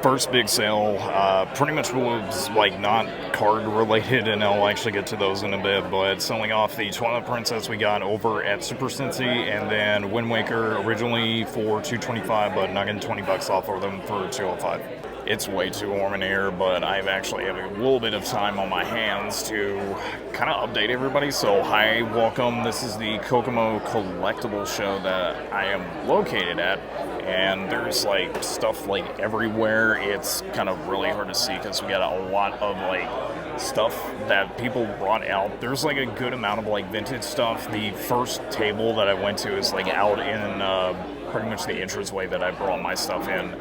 first big sale pretty much was like not card related, and I'll actually get to those in a bit, but selling off the Twilight Princess we got over at Super Cincy, and then Wind Waker originally for $225, but not getting $20 off of them for $205. It's way too warm in here, but I've actually have a little bit of time on my hands to kind of update everybody. So hi, welcome. This is the Kokomo Collectible show that I am located at, and there's like stuff like everywhere. It's kind of really hard to see because we got a lot of like stuff that people brought out. There's like a good amount of like vintage stuff. The first table that I went to is like out in pretty much the entranceway that I brought my stuff in.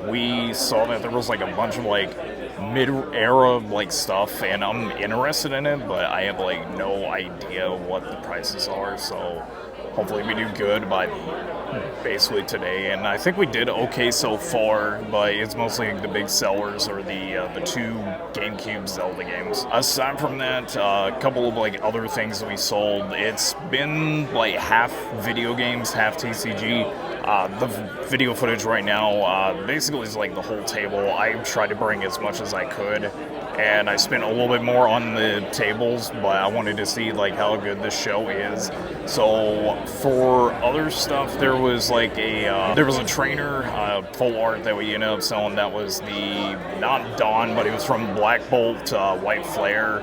We saw that there was like a bunch of like mid-era like stuff, and I'm interested in it, but I have like no idea what the prices are, so hopefully we do good by basically today. And I think we did okay so far, but it's mostly the big sellers or the two GameCube Zelda games. Aside from that, a couple of like other things that we sold. It's been like half video games, half TCG. The video footage right now basically is like the whole table. I tried to bring as much as I could, and I spent a little bit more on the tables, but I wanted to see like how good this show is. So for other stuff, there was like a trainer full art that we ended up selling. That was the not Dawn, but it was from Black Bolt White Flare.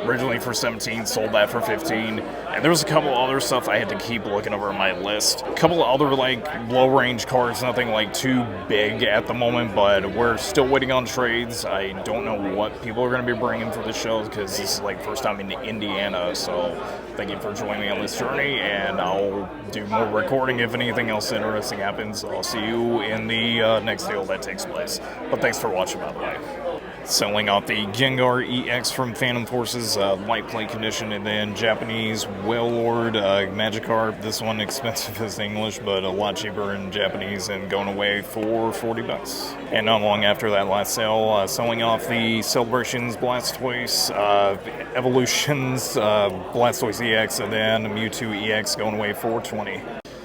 Originally for 17, sold that for 15, and there was a couple other stuff I had to keep looking over my list. A couple of other like low range cards, nothing like too big at the moment, but we're still waiting on trades. I don't know what people are going to be bringing for the show because this is like first time in Indiana, so thank you for joining me on this journey, and I'll do more recording if anything else interesting happens. I'll see you in the next deal that takes place, but thanks for watching, by the way. Selling off the Gengar EX from Phantom Forces, light plate condition, and then Japanese Wailord Magikarp. This one expensive as English, but a lot cheaper in Japanese, and going away for $40. And not long after that last sale, selling off the Celebrations Blastoise, Evolutions Blastoise EX, and then Mewtwo EX going away for $20.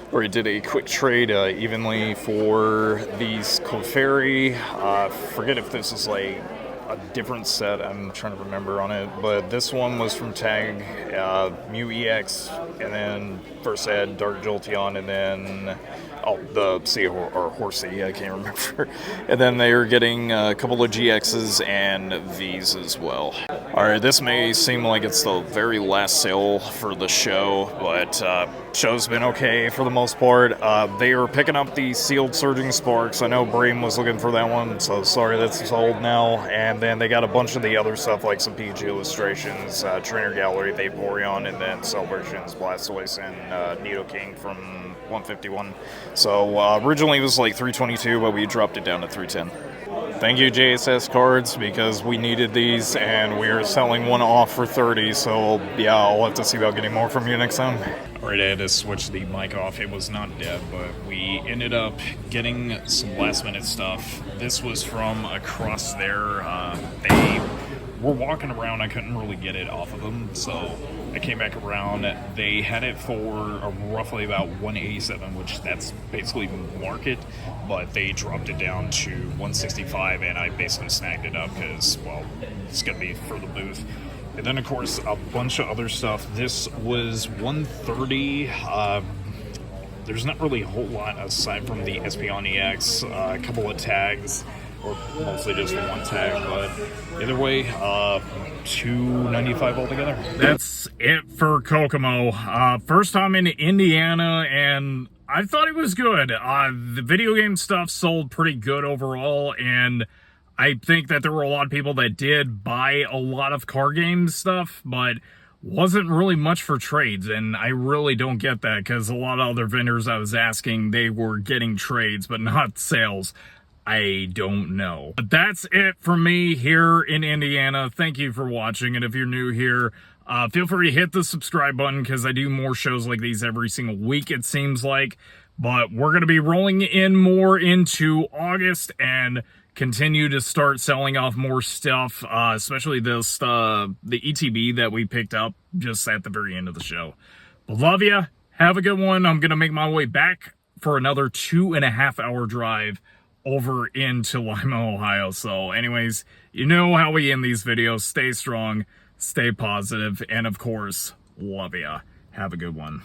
Where he did a quick trade evenly for these Clefairy. Forget if this is like a different set, I'm trying to remember on it, but this one was from Tag, Mew EX, and then first had Dark Jolteon, and then the Sea or Horsey, I can't remember. And then they are getting a couple of GXs and these as well. Alright, this may seem like it's the very last sale for the show, but show's been okay for the most part. They are picking up the sealed Surging Sparks. I know Bream was looking for that one, so sorry that's sold now. And then they got a bunch of the other stuff like some PG illustrations, Trainer Gallery, Vaporeon, and then Celebrations, Blastoise, and Nidoking from 151. So originally it was like 322, but we dropped it down to 310. Thank you, JSS Cards, because we needed these, and we are selling one off for 30, so yeah, I'll have to see about getting more from you next time. Alright, I had to switch the mic off. It was not dead, but we ended up getting some last-minute stuff. This was from across there. They were walking around. I couldn't really get it off of them, so I came back around. They had it for roughly about 187, which that's basically market, but they dropped it down to 165, and I basically snagged it up because, well, it's going to be for the booth. And then, of course, a bunch of other stuff. This was 130. There's not really a whole lot aside from the Espeon EX, a couple of tags, or mostly just one tag, but either way, $295 altogether. That's it for Kokomo. First time in Indiana, and I thought it was good. The video game stuff sold pretty good overall, and I think that there were a lot of people that did buy a lot of card game stuff, but wasn't really much for trades, and I really don't get that, because a lot of other vendors I was asking, they were getting trades, but not sales. I don't know. But that's it for me here in Indiana. Thank you for watching, and if you're new here, feel free to hit the subscribe button, because I do more shows like these every single week, it seems like. But we're going to be rolling in more into August and continue to start selling off more stuff, especially this the ETB that we picked up just at the very end of the show. But love ya. Have a good one. I'm going to make my way back for another 2.5 hour drive over into Lima, Ohio. So anyways, you know how we end these videos. Stay strong, stay positive, and of course, love ya. Have a good one.